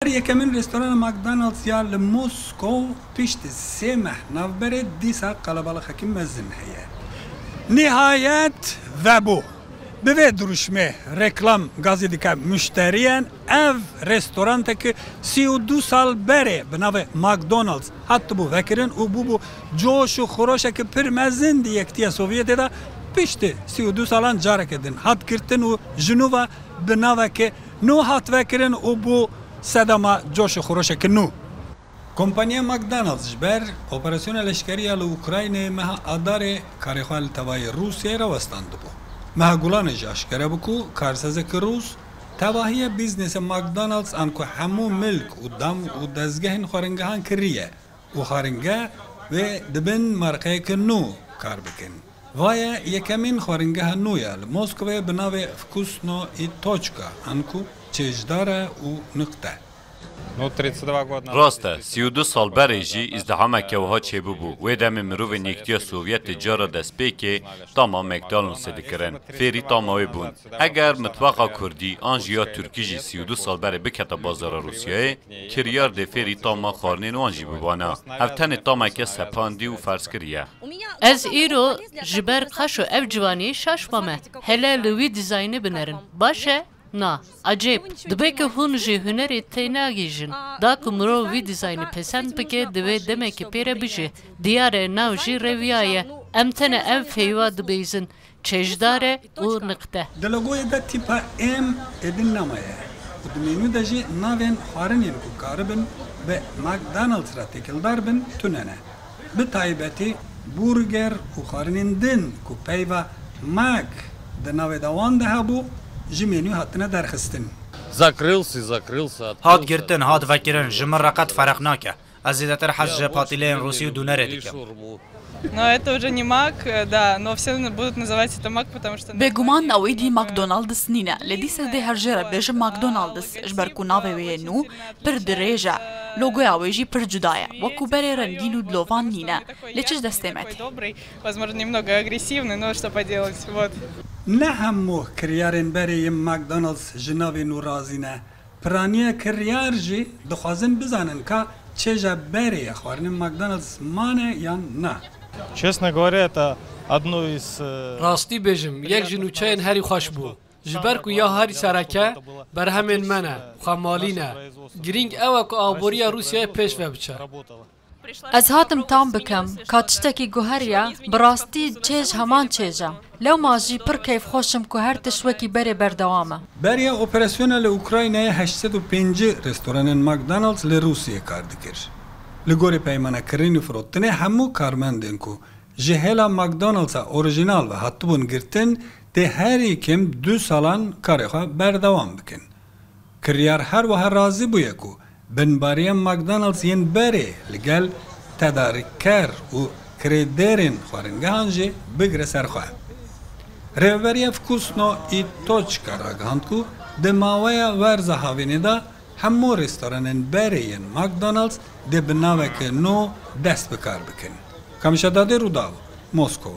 یکمین رستوران ماکدونالدز یا لموسکو پیشت سه ماه نوبر دیسا قلبال خکیم مزن هیه نهایت و بو به دروشمه رکلام گازی دیگه مشتریان اف رستورانته که 32 سال بره به نام ماکدونالدز حتی بو وکرن و بو جوش و خروشه که پر مزن دی یکتی سوویت ده پیشت 32 سالان جاره کردن حد کردن و جنوبا به نام که نو حد وکرن و بو صدام جوش و خروشه که نو کمپانی ماکدونالدز بر اپراسیون لشکری ال اوکراین مها اداره کارخوال توای روسیه را وستاند بو مها گولان اشکره بکو کارساز که روس تواهی بیزنس ماکدونالدز انکو همو ملک و دم و دزگهن خورنگهان کریه و خورنگه و دبن مرقه که نو کار بکن وای یکمین خورنگه نویل موسکوی بناو فکوسنو ای توچکا انکو چشداره و نقطه راسته 32 سال بریجی ازدحام کهوها چه بو و دم مروو نیکتیا سوویت جارا دست که تاما مکدونالدز دکرن فری تاماوی بون اگر مطبقا کردی آنجیا ترکیجی 32 سال بری بکتا بازار روسیه کریار ده فری تاما خارنین و آنجی بوانا افتن تاما که سپاندی و فرس کریه از ایرو جبر قشو اف جوانی شش مامه هله لوی دیزاینه بنرن باشه؟ نه عجیب دبی که هون جی هنری تیناگیجن دا کمرو وی دیزاین پسند بکه دوی دمه که پیره بیجه دیاره ناو جی رویایه امتنه ام فیوا دبیزن چشداره و نقطه دلگوی دا تیپا ام ادن نمایه و دمینو دا جی ناوین خارنین کو کاربن به ماکدونالدز را تکلدار بن توننه به تایبتی بورگر و خارنین دن کو پیوا ماک دا ناو دوان ده بو جمینو هاتنه درخستن هات گرتن هات وکرن جمر رقت فرق ناکه از زیادتر حج پاتیلین روسی و دونره دیگه Но это уже не Мак, да, но все будут называть это Мак, потому что... بگومان نویدی ماکدونالدز نینه لدیس ده هر جره بیش ماکدونالدز جبر کو ناوی وی نو پر دریجه لوگوی آویجی پر جدایه و کو بره رنگین و دلوان نینه لچش دسته مت Возможно, немного агрессивный, но что поделать, вот. نه همو کریارن بری ماکدونالدز جناوی نو رازینه پرانیه کریار جی دخوازن بزنن که چه بری خوارن ماکدونالدز مانه یا نه Честно говоря, это одно из... راستی بجم یک جنوچین هری خوش بو جبر کو یا هری سرکه بر همین منه خمالینه گرینگ اوه که آبوریا روسیه پیش و بچه از هاتم تام بکم کاتشتکی گوهریا براستی چیج همان چیجم لو ماجی پر کیف خوشم که هر تشوکی بری بردوامه برای اپراسیون اوکراینه 805 رستوران ماکدونالدز لروسیه کار دکر لگوری پیمانه کرینی فروتنه همو کارمندن کو جهلا ماکدونالدز اوریجینال و حتی بون گرتن ده هری کم 2 سالان کارخواه بردوام بکن کریار هر و هر رازی بویه کو بنباری ماکدونالدز ین بره لگل تدارکر و کریدرین خورنگه هنجه بگره سرخواه ریوبری فکوسنو ای توچکا را گهاند کو ده ماوی ورزه هاوینه دا همو رستورانن برین ماکدونالدز ده بناوه که نو دست بکار بکن کمشداده رو داو موسکو